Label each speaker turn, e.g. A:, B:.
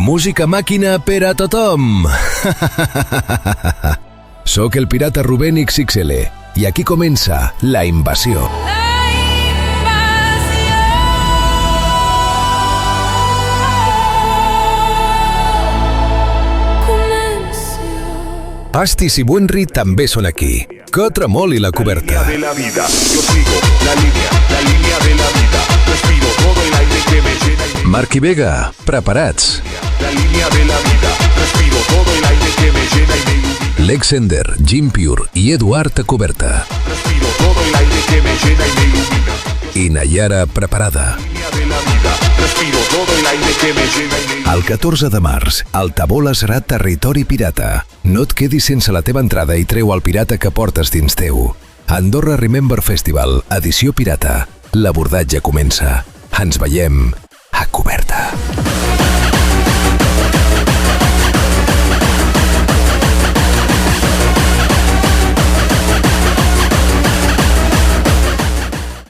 A: Música màquina per a tothom. Soc el pirata Rubén XXL i aquí comença La Invasió. Pastis i Buenri també són aquí. Que tremoli la coberta. Marc i Vega, preparats. Lex Sender, Jim Pure i Eduard a coberta. I Nayara preparada. El 14 de març, Altabola serà territori pirata. No et quedis sense la teva entrada i treu el pirata que portes dins teu. Andorra Remember Festival, edició pirata. L'abordatge comença. Ens veiem a coberta.